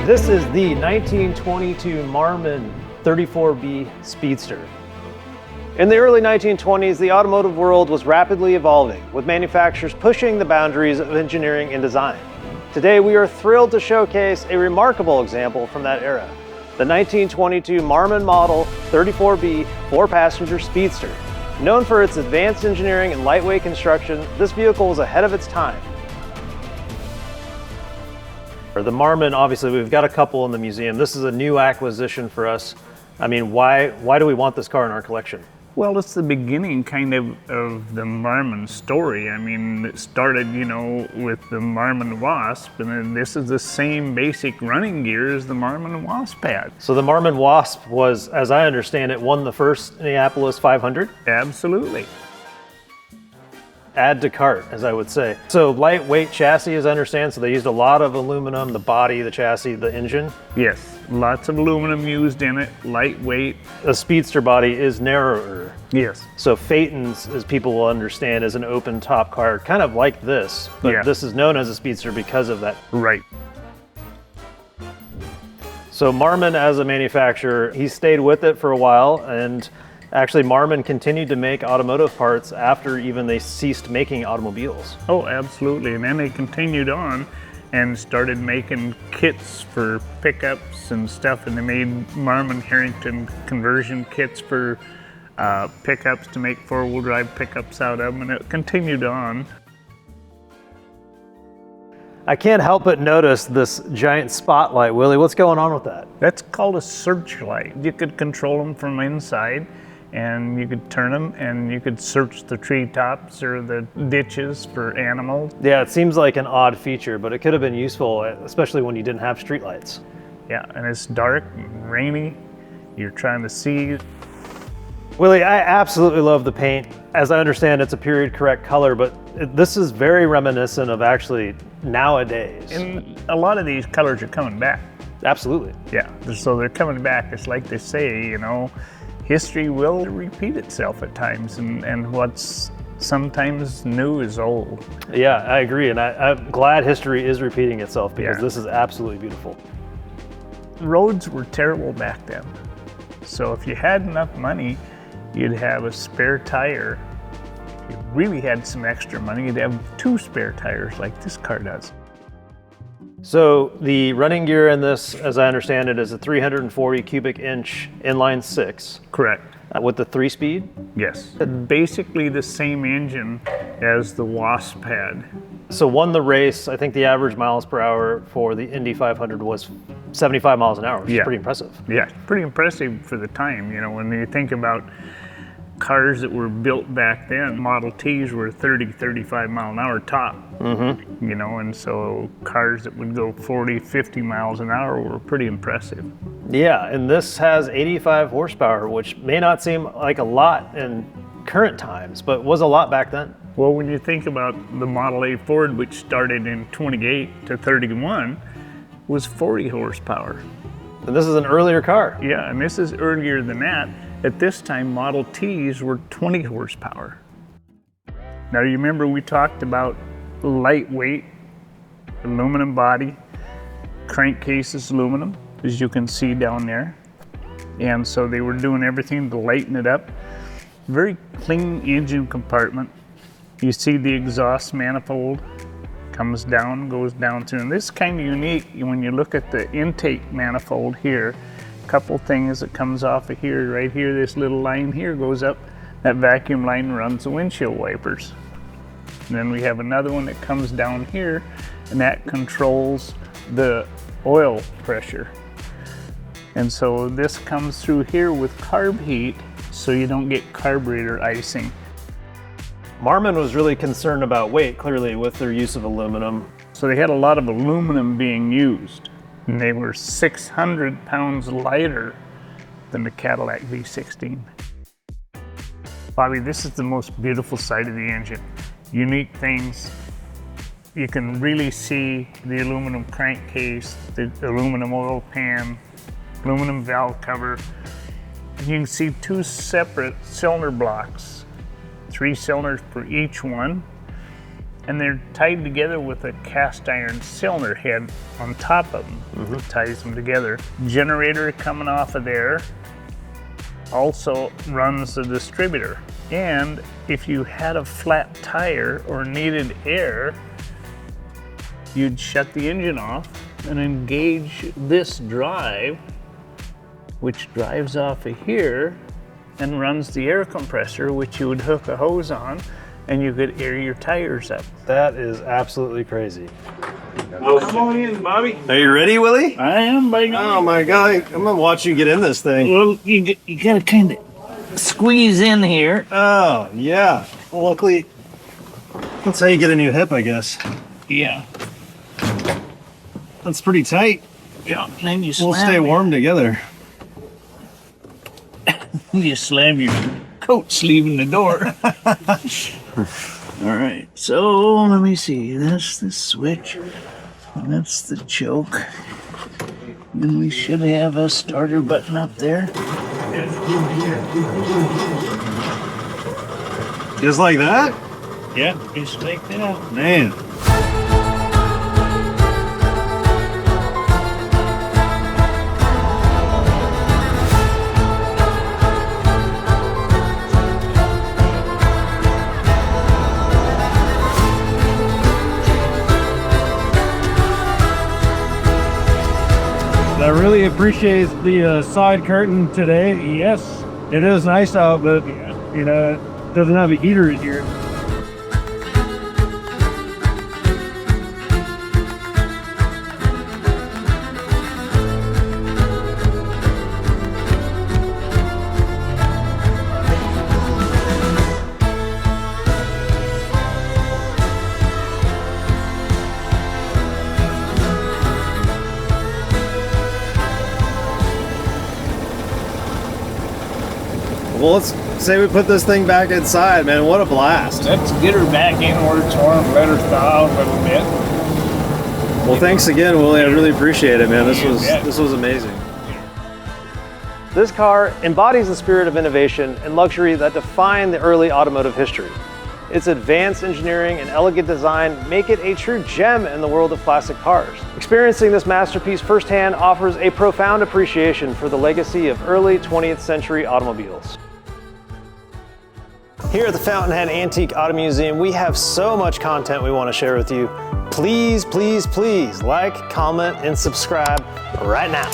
This is the 1922 Marmon 34B Speedster. In the early 1920s, the automotive world was rapidly evolving, with manufacturers pushing the boundaries of engineering and design. Today, we are thrilled to showcase a remarkable example from that era, the 1922 Marmon Model 34B 4-passenger Speedster. Known for its advanced engineering and lightweight construction, this vehicle was ahead of its time. The Marmon, obviously, we've got a couple in the museum. This is a new acquisition for us. I mean, why do we want this car in our collection? Well, it's the beginning kind of the Marmon story. I mean, it started, with the Marmon Wasp, and then this is the same basic running gear as the Marmon Wasp had. So the Marmon Wasp was, as I understand it, won the first Indianapolis 500? Absolutely. Add to cart, as I would say. So lightweight chassis, as I understand, so they used a lot of aluminum, the body, the chassis, the engine? Yes, lots of aluminum used in it, lightweight. The Speedster body is narrower. Yes. So Phaeton's, as people will understand, is an open top car, kind of like this, but This is known as a Speedster because of that. Right. So Marmon, as a manufacturer, he stayed with it for a while, and actually, Marmon continued to make automotive parts after even they ceased making automobiles. Oh, absolutely. And then they continued on and started making kits for pickups and stuff. And they made Marmon Harrington conversion kits for pickups to make four-wheel drive pickups out of them. And it continued on. I can't help but notice this giant spotlight. Willie, what's going on with that? That's called a searchlight. You could control them from inside, and you could turn them and you could search the treetops or the ditches for animals. Yeah, it seems like an odd feature, but it could have been useful, especially when you didn't have streetlights. Yeah, and it's dark and rainy. You're trying to see. Willie, I absolutely love the paint. As I understand, it's a period correct color, but this is very reminiscent of actually nowadays. And a lot of these colors are coming back. Absolutely. Yeah, so they're coming back. It's like they say, history will repeat itself at times, and what's sometimes new is old. Yeah, I agree, and I'm glad history is repeating itself because this is absolutely beautiful. Roads were terrible back then, so if you had enough money, you'd have a spare tire. If you really had some extra money, you'd have 2 spare tires like this car does. So the running gear in this, as I understand it, is a 340 cubic inch inline 6. Correct. With the 3-speed? Yes. Basically the same engine as the Wasp had. So won the race. I think the average miles per hour for the Indy 500 was 75 miles an hour, which is pretty impressive. Yeah, pretty impressive for the time. When you think about cars that were built back then, Model Ts were 30, 35 mile an hour top. Mm-hmm. And so cars that would go 40, 50 miles an hour were pretty impressive. Yeah, and this has 85 horsepower, which may not seem like a lot in current times, but was a lot back then. Well, when you think about the Model A Ford, which started in 28 to 31, was 40 horsepower. And this is an earlier car. Yeah, and this is earlier than that. At this time, Model Ts were 20 horsepower. Now, you remember we talked about lightweight, aluminum body, crankcase is aluminum, as you can see down there. And so they were doing everything to lighten it up. Very clean engine compartment. You see the exhaust manifold comes down, goes down through. And this is kind of unique when you look at the intake manifold here. Couple things that comes off of here, right here, this little line here goes up. That vacuum line runs the windshield wipers. And then we have another one that comes down here, and that controls the oil pressure. And so this comes through here with carb heat, so you don't get carburetor icing. Marmon was really concerned about weight, clearly, with their use of aluminum. So they had a lot of aluminum being used. And they were 600 pounds lighter than the Cadillac V16. Bobby, this is the most beautiful side of the engine. Unique things. You can really see the aluminum crankcase, the aluminum oil pan, aluminum valve cover. You can see 2 separate cylinder blocks, 3 cylinders per each one. and they're tied together with a cast iron cylinder head on top of them that ties them together. Generator coming off of there also runs the distributor. And if you had a flat tire or needed air, you'd shut the engine off and engage this drive, which drives off of here and runs the air compressor, which you would hook a hose on, and you could air your tires up. That is absolutely crazy. Come on in, Bobby. Are you ready, Willie? I am, baby. Oh my God, I'm gonna watch you get in this thing. Well, you gotta kind of squeeze in here. Oh, yeah. Well, luckily, that's how you get a new hip, I guess. Yeah. That's pretty tight. Yeah. Then you We'll stay warm together. You slam your coat sleeve in the door. All right. So let me see. That's the switch. And that's the choke. Then we should have a starter button up there. Just like that? Yeah, just like that. Man. I really appreciate the side curtain today. Yes, it is nice out, but you know, it doesn't have a heater in here. Well, let's say we put this thing back inside, man. What a blast. Let's get her back in where it's warm, let her thaw a little bit. Well, thanks again, Willie. I really appreciate it, man. This was amazing. This car embodies the spirit of innovation and luxury that defined the early automotive history. Its advanced engineering and elegant design make it a true gem in the world of classic cars. Experiencing this masterpiece firsthand offers a profound appreciation for the legacy of early 20th century automobiles. Here at the Fountainhead Antique Auto Museum, we have so much content we want to share with you. Please, please, please like, comment, and subscribe right now.